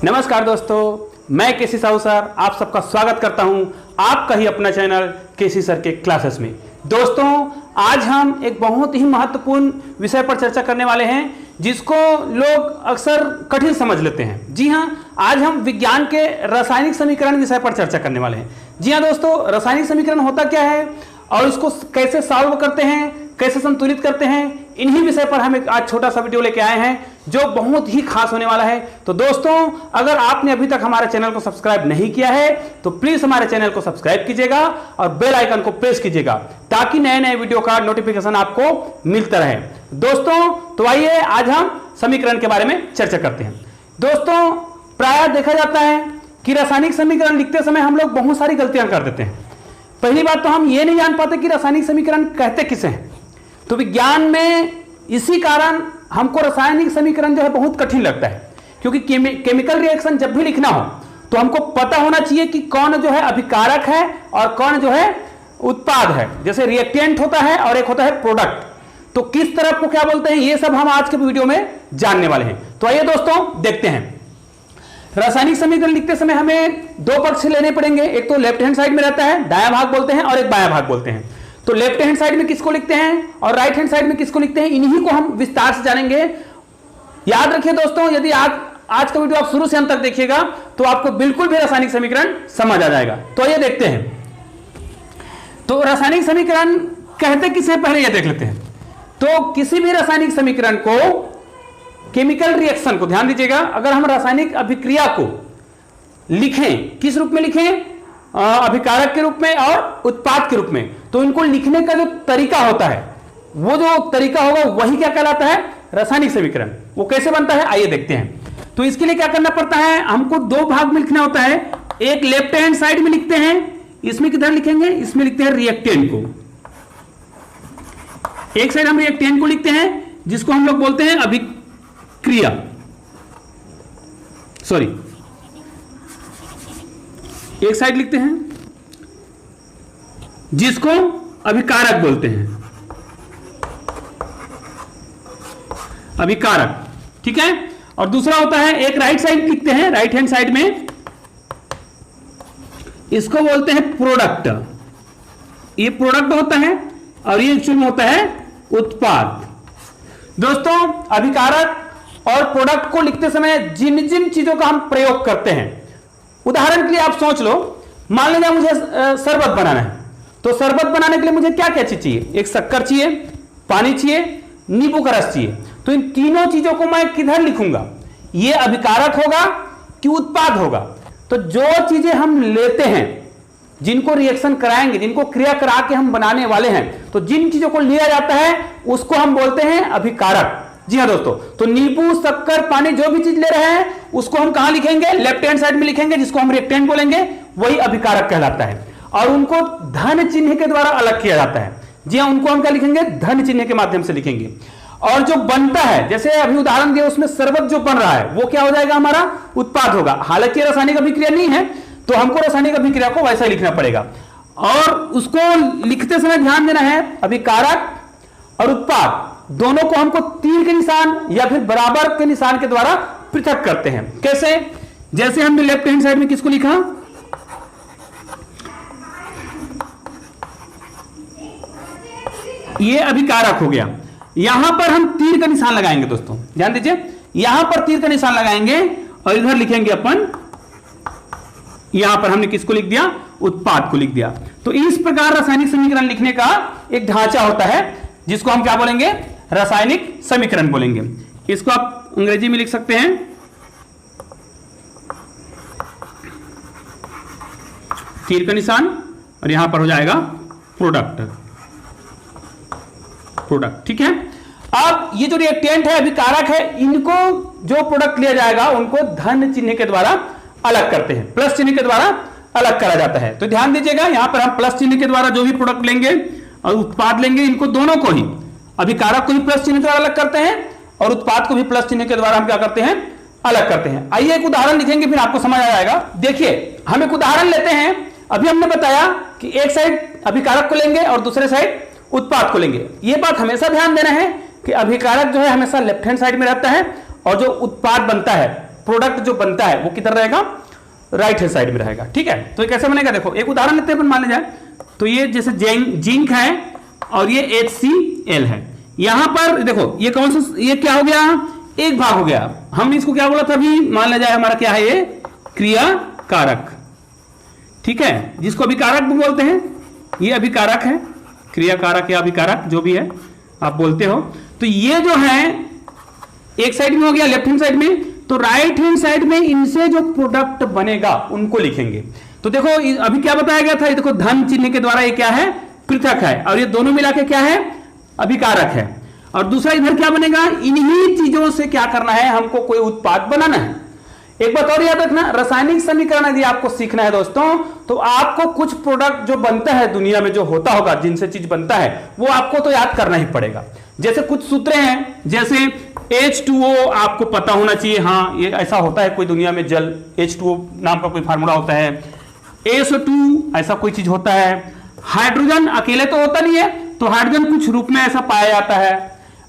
नमस्कार दोस्तों, मैं केसी साहू सर आप सबका स्वागत करता हूं आपका ही अपना चैनल केसी सर के क्लासेस में। दोस्तों, आज हम एक बहुत ही महत्वपूर्ण विषय पर चर्चा करने वाले हैं जिसको लोग अक्सर कठिन समझ लेते हैं। जी हां, आज हम विज्ञान के रासायनिक समीकरण विषय पर चर्चा करने वाले हैं। जी हां दोस्तों, रासायनिक समीकरण होता क्या है और इसको कैसे सॉल्व करते हैं, कैसे संतुलित करते हैं, इन्हीं विषय पर हम एक आज छोटा सा वीडियो लेके आए हैं जो बहुत ही खास होने वाला है। तो दोस्तों, अगर आपने अभी तक हमारे चैनल को सब्सक्राइब नहीं किया है तो प्लीज हमारे चैनल को सब्सक्राइब कीजिएगा और बेल आइकन को प्रेस कीजिएगा ताकि नए नए वीडियो का नोटिफिकेशन आपको मिलता रहे। दोस्तों, तो आइए आज हम समीकरण के बारे में चर्चा करते हैं। दोस्तों, प्रायः देखा जाता है कि रासायनिक समीकरण लिखते समय हम लोग बहुत सारी गलतियां कर देते हैं। पहली बात तो हम ये नहीं जान पाते कि रासायनिक समीकरण कहते किसे हैं। तो विज्ञान में इसी कारण हमको रासायनिक समीकरण जो है बहुत कठिन लगता है, क्योंकि केमिकल रिएक्शन जब भी लिखना हो तो हमको पता होना चाहिए कि कौन जो है अभिकारक है और कौन जो है उत्पाद है। जैसे रिएक्टेंट होता है और एक होता है प्रोडक्ट, तो किस तरफ को क्या बोलते हैं ये सब हम आज के वीडियो में जानने वाले हैं। तो आइए दोस्तों देखते हैं। रासायनिक समीकरण लिखते समय हमें दो पक्ष लेने पड़ेंगे। एक तो लेफ्ट हैंड साइड में रहता है, दायां भाग बोलते हैं, और एक बायां भाग बोलते हैं। तो लेफ्ट हैंड साइड में किसको लिखते हैं और राइट हैंड साइड में किसको लिखते हैं, इन्हीं को हम विस्तार से जानेंगे। याद रखिए दोस्तों, यदि आज का वीडियो आप शुरू से अंत तक देखिएगा तो आपको बिल्कुल भी रासायनिक समीकरण समझ आ जाएगा। तो आइए देखते हैं। तो रासायनिक समीकरण कहते किसे, पहले यह देख लेते हैं। तो किसी भी रासायनिक समीकरण को, केमिकल रिएक्शन को ध्यान दीजिएगा, अगर हम रासायनिक अभिक्रिया को लिखें, किस रूप में लिखें, अभिकारक के रूप में और उत्पाद के रूप में, तो इनको लिखने का जो तरीका होता है, वो जो तरीका होगा वही क्या कहलाता है, रासायनिक समीकरण। वो कैसे बनता है आइए देखते हैं। तो इसके लिए क्या करना पड़ता है, हमको दो भाग में लिखना होता है। एक लेफ्ट हैंड साइड में लिखते हैं, इसमें किधर लिखेंगे, इसमें लिखते हैं रिएक्टेंट को। एक साइड हम रिएक्टेंट को लिखते हैं जिसको हम लोग बोलते हैं अभिक्रिया, सॉरी, एक साइड लिखते हैं जिसको अभिकारक बोलते हैं, अभिकारक, ठीक है। और दूसरा होता है, एक राइट साइड लिखते हैं, राइट हैंड साइड में, इसको बोलते हैं प्रोडक्ट। ये प्रोडक्ट होता है और ये एक्चुअल में होता है उत्पाद। दोस्तों, अभिकारक और प्रोडक्ट को लिखते समय जिन जिन चीजों का हम प्रयोग करते हैं, उदाहरण के लिए आप सोच लो, मान लीजिए मुझे शरबत बनाना है, तो शरबत बनाने के लिए मुझे क्या क्या चीज चाहिए, एक शक्कर चाहिए, पानी चाहिए, नींबू का रस चाहिए। तो इन तीनों चीजों को मैं किधर लिखूंगा, ये अभिकारक होगा कि उत्पाद होगा। तो जो चीजें हम लेते हैं, जिनको रिएक्शन कराएंगे, जिनको क्रिया करा के हम बनाने वाले हैं, तो जिन चीजों को लिया जाता है उसको हम बोलते हैं अभिकारक। जी हाँ दोस्तों, तो नींबू, शक्कर, पानी, जो भी चीज ले रहे हैं उसको हम कहां लिखेंगे, लेफ्ट हैंड साइड में लिखेंगे, जिसको हम रिएक्टेंट बोलेंगे, वही अभिकारक कहलाता है। और उनको धन चिन्ह के द्वारा अलग किया जाता है। जी हाँ, उनको हम क्या लिखेंगे, धन चिन्ह के माध्यम से लिखेंगे। और जो बनता है, जैसे अभी उदाहरण दिया, उसमें शरबत जो बन रहा है वो क्या हो जाएगा, हमारा उत्पाद होगा। हालांकि रासायनिक अभिक्रिया नहीं है तो हमको रासायनिक अभिक्रिया को वैसा ही लिखना पड़ेगा। और उसको लिखते समय ध्यान देना है, अभिकारक और उत्पाद दोनों को हमको तीर के निशान या फिर बराबर के निशान के द्वारा पृथक करते हैं। कैसे, जैसे हमने लेफ्ट हैंड साइड में किसको लिखा, ये अभिकारक हो गया। यहां पर हम तीर का निशान लगाएंगे। दोस्तों ध्यान दीजिए, यहां पर तीर का निशान लगाएंगे और इधर लिखेंगे अपन, यहां पर हमने किसको लिख दिया, उत्पाद को लिख दिया। तो इस प्रकार रासायनिक समीकरण लिखने का एक ढांचा होता है जिसको हम क्या बोलेंगे, रासायनिक समीकरण बोलेंगे। इसको आप अंग्रेजी में लिख सकते हैं तीर का निशान, और यहां पर हो जाएगा प्रोडक्ट, ठीक है। अब ये जो रिएक्टेंट है, अभिकारक है, इनको जो प्रोडक्ट लिया जाएगा उनको धन चिन्ह के द्वारा अलग करते हैं, प्लस चिन्ह के द्वारा अलग करा जाता है। तो ध्यान दीजिएगा, यहां पर हम प्लस चिन्ह के द्वारा जो भी प्रोडक्ट लेंगे और उत्पाद लेंगे, इनको दोनों को ही, अभिकारक को भी प्लस चिन्ह के द्वारा अलग करते हैं और उत्पाद को भी प्लस चिन्ह के द्वारा हम क्या करते हैं, अलग करते हैं। आइए एक उदाहरण लिखेंगे, फिर आपको समझ आ जाएगा। देखिए, हम एक उदाहरण लेते हैं। अभी हमने बताया कि एक साइड अभिकारक को लेंगे और दूसरे साइड उत्पाद को लेंगे। यह बात हमेशा ध्यान देना है कि अभिकारक जो है हमेशा लेफ्ट हैंड साइड में रहता है और जो उत्पाद बनता है प्रोडक्ट जो बनता है वो किधर रहेगा, राइट हैंड साइड में रहेगा। ठीक है, तो ये कैसे बनेगा, देखो एक उदाहरण लेते हैं अपन, मान लिया जाए तो ये जैसे जिंक है और ये HCl है। यहां पर देखो ये कौन सा, ये क्या हो गया, एक भाग हो गया। हमने इसको क्या बोला था अभी, मान लिया जाए हमारा क्या है, ये क्रिया कारक। ठीक है, जिसको अभिकारक भी बोलते हैं, ये अभिकारक है, क्रिया कारक या अभिकारक जो भी है आप बोलते हो। तो ये जो है एक साइड में हो गया, लेफ्ट हैंड साइड में, तो राइट हैंड साइड में इनसे जो प्रोडक्ट बनेगा उनको लिखेंगे। तो देखो अभी क्या बताया गया था, ये देखो धन चिन्ह के द्वारा ये क्या है, पृथक है, और ये दोनों मिला के क्या है, अभिकारक है। और दूसरा इधर क्या बनेगा, इन्हीं चीजों से क्या करना है, हमको कोई उत्पाद बनाना है। एक बात और याद रखना, रासायनिक समीकरण यदि आपको सीखना है दोस्तों, तो आपको कुछ प्रोडक्ट जो बनता है दुनिया में, जो होता होगा, जिनसे चीज बनता है, वो आपको तो याद करना ही पड़ेगा। जैसे कुछ सूत्र हैं, जैसे H2O आपको पता होना चाहिए, हाँ ये ऐसा होता है कोई दुनिया में जल, H2O नाम का कोई फार्मूला होता है, SO2 ऐसा कोई चीज होता है, हाइड्रोजन अकेले तो होता नहीं है, तो हाइड्रोजन कुछ रूप में ऐसा पाया जाता है।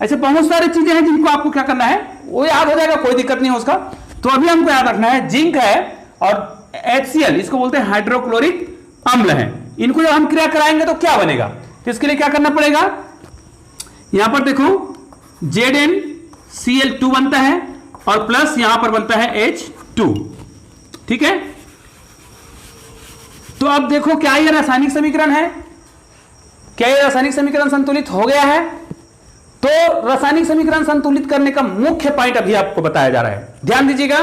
ऐसे बहुत सारी चीजें हैं जिनको आपको क्या करना है, वो याद हो जाएगा, कोई दिक्कत नहीं है उसका। तो अभी हमको याद रखना है, जिंक है और HCl, इसको बोलते हैं हाइड्रोक्लोरिक अम्ल है। इनको जब हम क्रिया कराएंगे तो क्या बनेगा, तो इसके लिए क्या करना पड़ेगा, यहां पर देखो ZnCl2 बनता है और प्लस यहां पर बनता है H2। ठीक है, तो अब देखो क्या ये रासायनिक समीकरण है, क्या ये रासायनिक समीकरण संतुलित हो गया है। तो रासायनिक समीकरण संतुलित करने का मुख्य पॉइंट अभी आपको बताया जा रहा है, ध्यान दीजिएगा।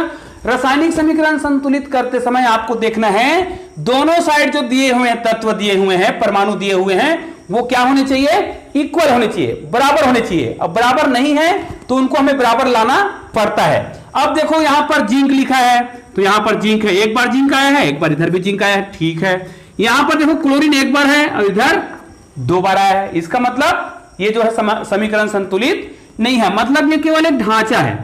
रासायनिक समीकरण संतुलित करते समय आपको देखना है, दोनों साइड जो दिए हुए हैं, तत्व दिए हुए हैं, परमाणु दिए हुए हैं, वो क्या होने चाहिए, इक्वल होने चाहिए, बराबर होने चाहिए। अब बराबर नहीं है तो उनको हमें बराबर लाना पड़ता है। अब देखो यहां पर जिंक लिखा है, तो यहां पर जिंक है, एक बार जिंक आया है, एक बार इधर भी जिंक आया है, ठीक है। यहां पर देखो क्लोरीन एक बार है और इधर दो बार आया है, इसका मतलब ये जो है समीकरण संतुलित नहीं है, मतलब ये केवल एक ढांचा है,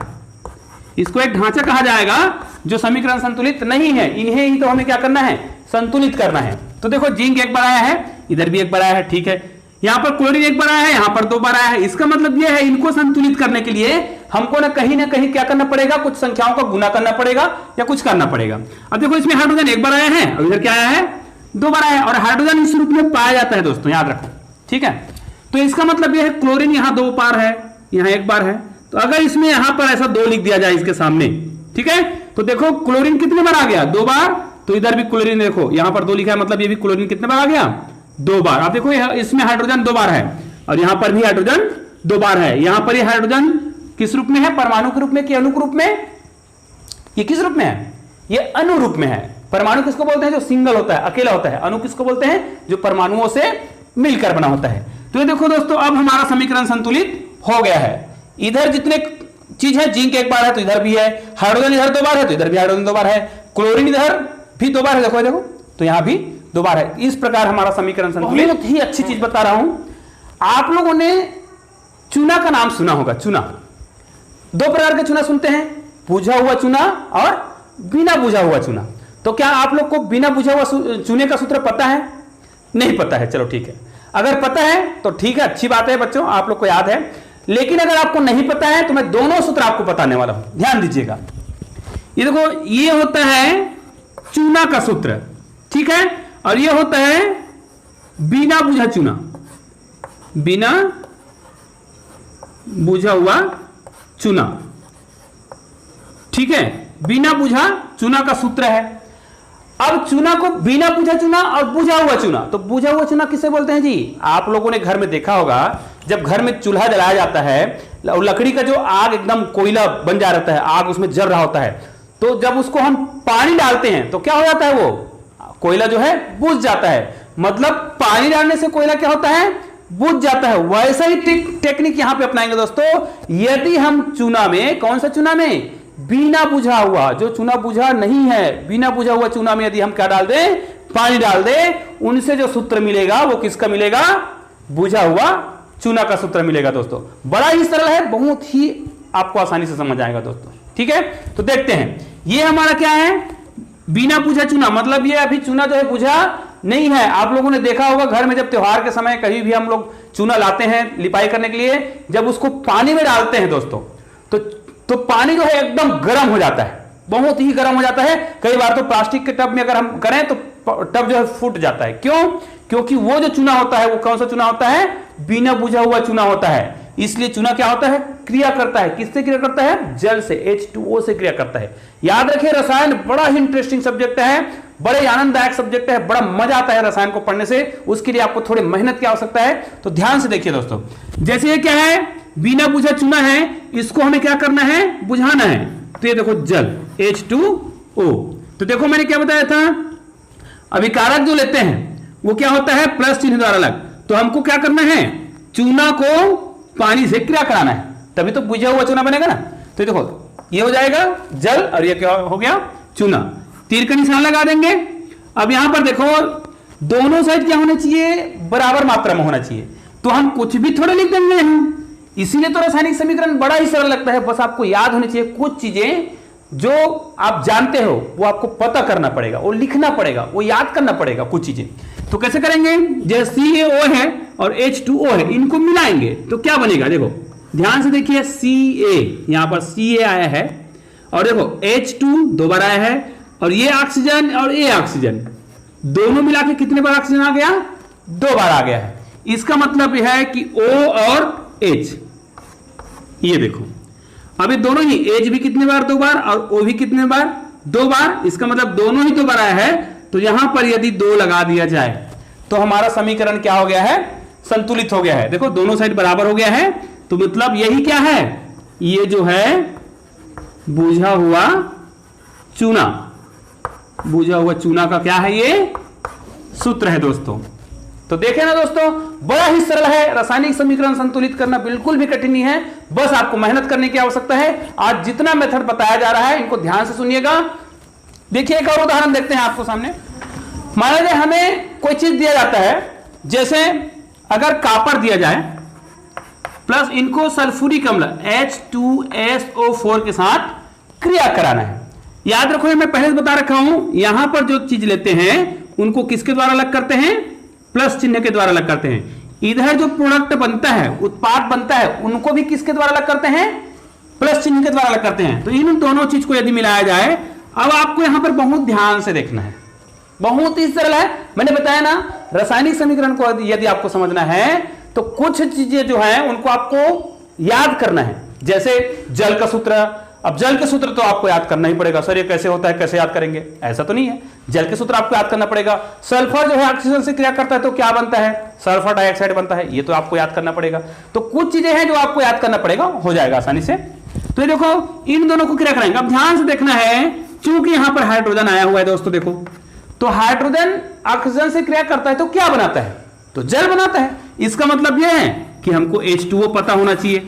इसको एक ढांचा कहा जाएगा जो समीकरण संतुलित नहीं है। इन्हें ही तो हमें क्या करना है, संतुलित करना है। तो देखो जिंक एक बार आया है, इधर भी एक बार आया है, ठीक है। यहां पर क्लोरीन एक बार आया है, यहां पर दो बार आया है, इसका मतलब यह है इनको संतुलित करने के लिए हमको ना कहीं क्या करना पड़ेगा, कुछ संख्याओं का गुना करना पड़ेगा या कुछ करना पड़ेगा। अब देखो इसमें हाइड्रोजन एक बार आया है और इधर क्या आया है, दो बार आया है, और हाइड्रोजन इस रूप में पाया जाता है दोस्तों, याद रखो। ठीक है, तो इसका मतलब यह है क्लोरीन यहां दो बार है, यहां एक बार है, तो अगर इसमें यहां पर ऐसा दो लिख दिया जाए इसके सामने, ठीक है, तो देखो क्लोरीन कितने बार आ गया, दो बार, तो इधर भी क्लोरीन देखो यहां पर दो लिखा है, मतलब ये भी क्लोरीन कितने बार आ गया, दो बार। आप देखो इसमें हाइड्रोजन दो बार है और यहां पर भी हाइड्रोजन दो बार है। यहां पर ये हाइड्रोजन किस रूप में है, परमाणु के रूप में कि अणु के रूप में, ये किस रूप में है, ये अणु रूप में है। परमाणु किसको बोलते हैं, जो सिंगल होता है, अकेला होता है। अणु किसको बोलते हैं, जो परमाणुओं से मिलकर बना होता है। तो ये देखो दोस्तों, अब हमारा समीकरण संतुलित हो गया है। इधर जितने चीज है, जिंक एक बार है तो इधर भी है, हाइड्रोजन इधर दो बार है तो इधर भी हाइड्रोजन दो बार है, क्लोरीन इधर भी दो बार है, देखो देखो, तो यहां भी दो बार है। इस प्रकार हमारा समीकरण संतुलित। बहुत ही अच्छी चीज बता रहा हूं, आप लोगों ने चूना का नाम सुना होगा। चूना, दो प्रकार के चूना सुनते हैं, बुझा हुआ चूना और बिना बुझा हुआ चूना। तो क्या आप लोग को बिना बुझा हुआ चूने का सूत्र पता है, नहीं पता है, चलो ठीक है। अगर पता है तो ठीक है, अच्छी बात है बच्चों, आप लोग को याद है। लेकिन अगर आपको नहीं पता है तो मैं दोनों सूत्र आपको बताने वाला हूं, ध्यान दीजिएगा। ये देखो, ये होता है चूना का सूत्र, ठीक है, और ये होता है बिना बुझा चूना, बिना बुझा हुआ चूना, ठीक है, बिना बुझा चूना का सूत्र है। अब चूना को बिना बुझा चूना और बुझा हुआ चूना, तो बुझा हुआ चूना किसे बोलते हैं जी, आप लोगों ने घर में देखा होगा, जब घर में चूल्हा जलाया जाता है और लकड़ी का जो आग एकदम कोयला बन जा रहता है, आग उसमें जल रहा होता है, तो जब उसको हम पानी डालते हैं तो क्या हो जाता है, वो कोयला जो है बुझ जाता है। मतलब पानी डालने से कोयला क्या होता है, बुझ जाता है। वैसा ही टेक्निक यहां पे अपनाएंगे दोस्तों। यदि हम चूना में, कौन सा चूना में, बिना बुझा हुआ, जो चूना बुझा नहीं है, बिना बुझा हुआ चूना में यदि हम क्या डाल दें, पानी डाल दें, उनसे जो सूत्र मिलेगा वो किसका मिलेगा, बुझा हुआ चूना का सूत्र मिलेगा दोस्तों। बड़ा ही सरल है, बहुत ही आपको आसानी से समझ आएगा दोस्तों, ठीक है। तो देखते हैं, ये हमारा क्या है, बिना बुझा चूना, मतलब ये अभी चूना जो है बुझा नहीं है। आप लोगों ने देखा होगा घर में जब त्योहार के समय कहीं भी हम लोग चूना लाते हैं लिपाई करने के लिए, जब उसको पानी में डालते हैं दोस्तों, तो पानी जो है एकदम गर्म हो जाता है, बहुत ही गर्म हो जाता है। कई बार तो प्लास्टिक के टब में अगर हम करें तो टब जो है फूट जाता है। क्यों? क्योंकि वो जो चूना होता है वो कौन सा चूना होता है? बिना बुझा हुआ चूना होता है। इसलिए चूना क्या होता है? क्रिया करता है। किससे क्रिया करता है? जल से, H2O से क्रिया करता है। याद रखिए, रसायन बड़ा ही इंटरेस्टिंग सब्जेक्ट है, बड़े आनंददायक सब्जेक्ट है, बड़ा मजा आता है रसायन को पढ़ने से। उसके लिए आपको थोड़ी मेहनत की आवश्यकता है। तो ध्यान से देखिए दोस्तों, जैसे ये क्या है? बिना बुझा चूना है, इसको हमें क्या करना है? बुझाना है। तो ये देखो जल H2O। तो देखो मैंने क्या बताया था, अभिकारक जो लेते हैं वो क्या होता है? प्लस चिन्ह द्वारा अलग। तो हमको क्या करना है? चूना को पानी से क्रिया कराना है, तभी तो बुझा हुआ चूना बनेगा ना। तो देखो ये हो जाएगा जल और ये क्या हो गया? चूना। तीर का निशान लगा देंगे। अब यहां पर देखो दोनों साइड क्या होना चाहिए? बराबर मात्रा में होना चाहिए। तो हम कुछ भी थोड़े लिख देंगे हम, इसीलिए तो रासायनिक समीकरण बड़ा ही सरल लगता है। बस आपको याद होनी चाहिए कुछ चीजें जो आप जानते हो वो आपको पता करना पड़ेगा, वो लिखना पड़ेगा, वो याद करना पड़ेगा कुछ चीजें। तो कैसे करेंगे? जैसे CaO है और H2O है, इनको मिलाएंगे तो क्या बनेगा? देखो ध्यान से देखिए, Ca, यहां पर Ca आया है और देखो H2 दो बार आया है और ये ऑक्सीजन और ये ऑक्सीजन दोनों मिला के कितने बार ऑक्सीजन आ गया? दो बार आ गया है। इसका मतलब यह है कि O और H, ये देखो अभी दोनों ही, H भी कितने बार? दो बार, और O भी कितने बार? दो बार। इसका मतलब दोनों ही दो बार आया है। तो यहां पर यदि दो लगा दिया जाए तो हमारा समीकरण क्या हो गया है? संतुलित हो गया है। देखो दोनों साइड बराबर हो गया है। तो मतलब यही क्या है? ये जो है बुझा हुआ चूना, बुझा हुआ चूना का क्या है? ये सूत्र है दोस्तों। तो देखें ना दोस्तों, बड़ा ही सरल है। रासायनिक समीकरण संतुलित करना बिल्कुल भी कठिन नहीं है, बस आपको मेहनत करने की आवश्यकता है। आज जितना मेथड बताया जा रहा है इनको ध्यान से सुनिएगा। देखिए एक और उदाहरण देखते हैं आपको सामने। मान लीजिए हमें कोई चीज दिया जाता है, जैसे अगर कॉपर दिया जाए प्लस इनको सल्फ्यूरिक अम्ल H2SO4 के साथ क्रिया कराना है। याद रखो, मैं पहले बता रखा हूं, यहां पर जो चीज लेते हैं उनको किसके द्वारा अलग करते हैं? प्लस चिन्ह के द्वारा अलग करते हैं। इधर जो प्रोडक्ट बनता है, उत्पाद बनता है, उनको भी किसके द्वारा अलग करते हैं? प्लस चिन्ह के द्वारा अलग करते हैं। तो इन दोनों चीज को यदि मिलाया जाए, अब आपको यहां पर बहुत ध्यान से देखना है, बहुत ही सरल है। मैंने बताया ना, रासायनिक समीकरण को यदि आपको समझना है तो कुछ चीजें जो है उनको आपको याद करना है। जैसे जल का सूत्र, अब जल के सूत्र तो आपको याद करना ही पड़ेगा। सर ये कैसे होता है, कैसे याद करेंगे? ऐसा तो नहीं है, जल के सूत्र आपको याद करना पड़ेगा। सल्फर जो है ऑक्सीजन से क्रिया करता है तो क्या बनता है? सल्फर डाइऑक्साइड बनता है, ये तो आपको याद करना पड़ेगा। तो कुछ चीजें हैं जो आपको याद करना पड़ेगा, हो जाएगा आसानी से। तो ये देखो इन दोनों को क्रिया कराएंगे। अब ध्यान से देखना है, चूंकि यहां पर हाइड्रोजन आया हुआ है दोस्तों, देखो तो हाइड्रोजन ऑक्सीजन से क्रिया करता है तो क्या बनाता है? तो जल बनाता है। इसका मतलब यह है कि हमको H2O पता होना चाहिए।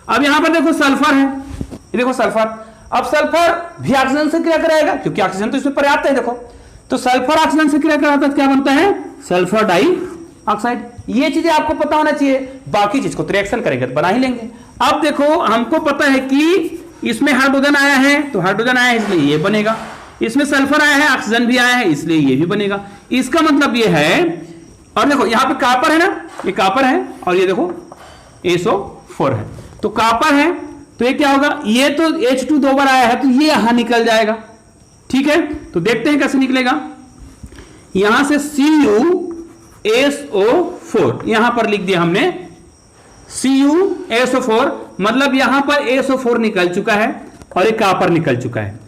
अब यहां पर देखो सल्फर है, ये देखो सल्फर। अब सल्फर भी ऑक्सीजन से क्रिया कराएगा क्योंकि ऑक्सीजन तो इसमें पर्याप्त है। देखो तो सल्फर ऑक्सीजन से क्रिया कराता है तो क्या बनता है? Sulphur dioxide. ये चीजें आपको पता होना चाहिए, बाकी चीज को तो रिएक्शन करेंगे तो बना ही लेंगे। अब देखो हमको पता है कि इसमें हाइड्रोजन आया है तो हाइड्रोजन आया है इसलिए ये बनेगा, इसमें सल्फर आया है, ऑक्सीजन भी आया है, इसलिए ये भी बनेगा। इसका मतलब ये है, और देखो यहां पे कॉपर है ना, ये कॉपर है और ये देखो SO4 है। तो कॉपर है तो ये क्या होगा? ये तो H2 दो बार आया है तो ये यहां निकल जाएगा। ठीक है, तो देखते हैं कैसे निकलेगा। यहां से CuSO4 यहां पर लिख दिया हमने, CuSO4 मतलब यहां पर SO4 निकल चुका है और ये कॉपर निकल चुका है।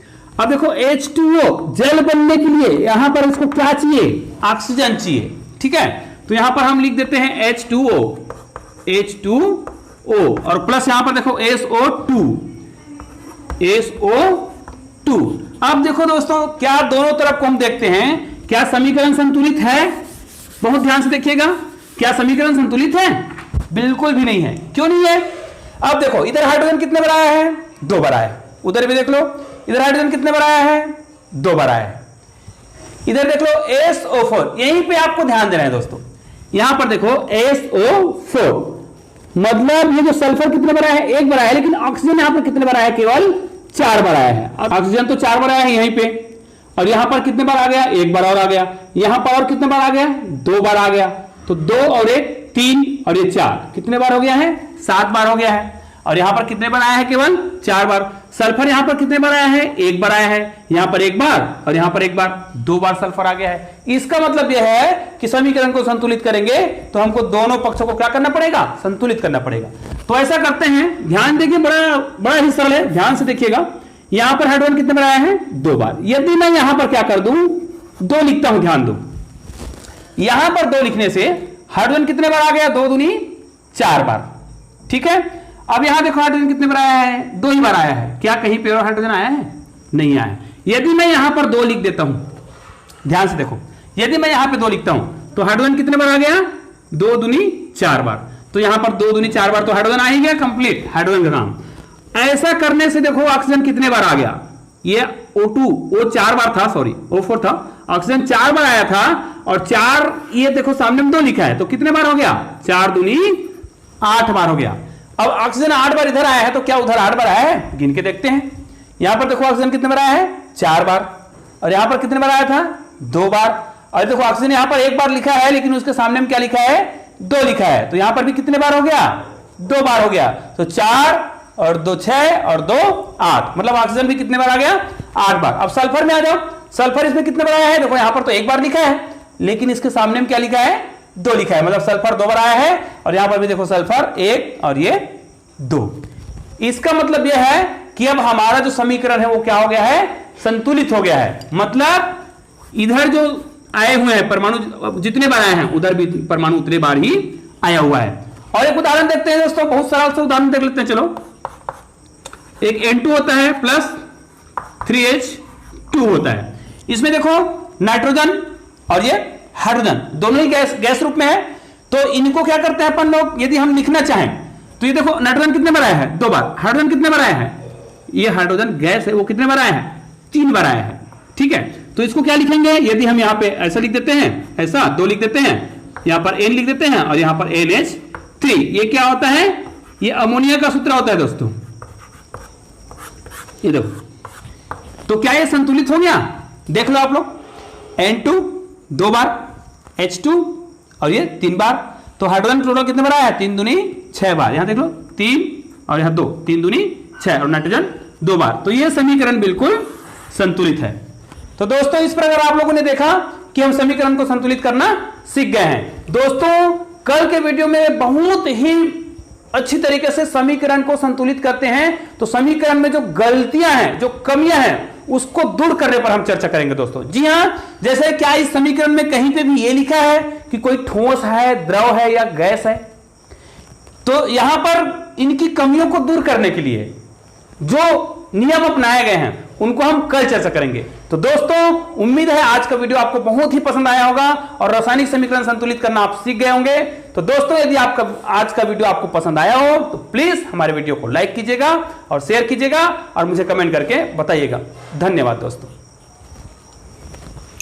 अब देखो H2O जल बनने के लिए यहां पर इसको क्या चाहिए? ऑक्सीजन चाहिए। ठीक है, तो यहां पर हम लिख देते हैं H2O और प्लस यहां पर देखो SO2। अब देखो दोस्तों, क्या दोनों तरफ को हम देखते हैं, क्या समीकरण संतुलित है? बहुत ध्यान से देखिएगा, क्या समीकरण संतुलित है? बिल्कुल भी नहीं है। क्यों नहीं है? अब देखो इधर हाइड्रोजन कितने बार आया है? दो बार आया है। उधर भी देख लो, इधर हाइड्रोजन कितने बार आया है? दो बार आया है। इधर देख लो SO4, यहीं पे आपको ध्यान देना है दोस्तों। यहां पर देखो SO4 मतलब ये जो सल्फर कितने बार आया है? एक बार आया है, लेकिन ऑक्सीजन यहां पर कितने बार आया है? केवल 4 बार आया है। ऑक्सीजन तो 4 बार आया है यहीं पे, और यहां पर कितने बार आ गया? एक बार और आ गया। यहां पर और कितने बार आ गया? 2 बार आ गया। तो 2 और 1 3 और ये 4, कितने बार हो गया है? 7 बार हो गया है। और यहां पर कितने बार आया है? केवल 4 बार। सल्फर यहां पर कितने बार आया है? एक बार आया है, यहां पर एक बार और यहां पर एक बार, 2 बार सल्फर आ गया है। इसका मतलब यह है कि समीकरण को संतुलित करेंगे तो हमको दोनों पक्षों को क्या करना पड़ेगा? संतुलित करना पड़ेगा। तो ऐसा करते हैं, ध्यान देखिए, बड़ा ही सरल है, ध्यान से देखिएगा। यहां पर हाइड्रोजन कितने बार आया है? 2 बार। यदि मैं यहां पर क्या कर दूं, 2 लिखता हूं, ध्यान दो, यहां पर 2 लिखने से हाइड्रोजन कितने बार आ गया? 2 दूनी 4 बार, ठीक है। अब यहां देखो हाइड्रोजन कितने बार आया है? 2 ही बार आया है। क्या कहीं पे और हाइड्रोजन आया है? नहीं आया है। यदि मैं यहां पर 2 लिख देता हूं, ध्यान से देखो, यदि मैं यहां पे 2 लिखता हूं तो हाइड्रोजन कितने बार आ गया? 2 दूनी 4 बार। तो यहां पर 2 दूनी 4 बार तो हाइड्रोजन आ ही गया, कंप्लीट हाइड्रोजन का काम। ऐसा करने से देखो ऑक्सीजन कितने बार आ गया? ये O2, O 4 बार था, सॉरी O4 था, ऑक्सीजन 4 बार आया था और 4, ये देखो सामने में 2 लिखा है, तो कितने बार हो गया? 4 दूनी 8 बार हो गया। अब ऑक्सीजन 8 बार इधर आया है तो क्या उधर 8 बार आया है? गिन के देखते हैं। यहां पर देखो ऑक्सीजन कितने बार आया है? 4 बार। और यहां पर कितने बार आया था? 2 बार। और देखो ऑक्सीजन यहां पर 1 बार लिखा है लेकिन उसके सामने में क्या लिखा है? 2 लिखा है, तो यहां पर भी कितने बार हो गया? 2 बार हो गया। तो 4 और 2 6 और 2 8, मतलब ऑक्सीजन भी कितने बार आ गया? 8 बार। अब सल्फर में आ जाओ, सल्फर इसमें कितने बार आया है? देखो यहां पर तो 1 बार लिखा है लेकिन इसके सामने में क्या लिखा है? 2 लिखा है, मतलब सल्फर 2 बार आया है। और यहां पर भी देखो सल्फर 1 और ये 2। इसका मतलब यह है कि अब हमारा जो समीकरण है वो क्या हो गया है? संतुलित हो गया है। मतलब इधर जो आए हुए हैं परमाणु, जितने बार आए हैं उधर भी परमाणु उतने बार ही आया हुआ है। और एक उदाहरण देखते हैं दोस्तों, बहुत सरल से उदाहरण देख लेते हैं। चलो, एक N2 होता है प्लस 3H2 होता है। इसमें देखो नाइट्रोजन और ये हाइड्रोजन दोनों ही गैस रूप में है। तो इनको क्या करते हैं अपन लोग, यदि हम लिखना चाहें तो ये देखो नाइट्रोजन कितने बार आया है? 2 बार। हाइड्रोजन कितने बार आया है? ये हाइड्रोजन गैस है, वो कितने बार आया है? 3 बार आया है, ठीक है। तो इसको क्या लिखेंगे? यदि हम यहां पे ऐसा लिख देते हैं, ऐसा 2 लिख देते हैं, यहां पर N लिख देते हैं और यहां पर NH3, ये क्या होता है? ये अमोनिया का सूत्र होता है दोस्तों, ये देखो। तो क्या ये संतुलित हो गया? देख लो आप लोग, N2 2 बार, H2 और ये 3 बार। तो हाइड्रोजन टोटल कितने बार आया है? 3 दूनी 6 बार। यहां देख लो 3 और यहां 2, 3 दूनी 6 और नाइट्रोजन 2 बार। तो ये समीकरण बिल्कुल संतुलित है। तो दोस्तों इस प्रकार आप लोगों ने देखा कि हम समीकरण को संतुलित करना सीख गए हैं। दोस्तों कल के वीडियो में बहुत ही अच्छी तरीके से समीकरण को संतुलित करते हैं। तो समीकरण में जो गलतियां हैं, जो कमियां हैं, उसको दूर करने पर हम चर्चा करेंगे दोस्तों। जी हां, जैसे क्या इस समीकरण में कहीं पे भी ये लिखा है कि कोई ठोस है, द्रव है या गैस है? तो यहां पर इनकी कमियों को दूर करने के लिए जो नियम अपनाए गए हैं उनको हम कल चर्चा करेंगे। तो दोस्तों उम्मीद है आज का वीडियो आपको बहुत ही पसंद आया होगा और रासायनिक समीकरण संतुलित करना आप सीख गए होंगे। तो दोस्तों यदि आपका आज का वीडियो आपको पसंद आया हो तो प्लीज हमारे वीडियो को लाइक कीजिएगा और शेयर कीजिएगा और मुझे कमेंट करके बताइएगा। धन्यवाद दोस्तों।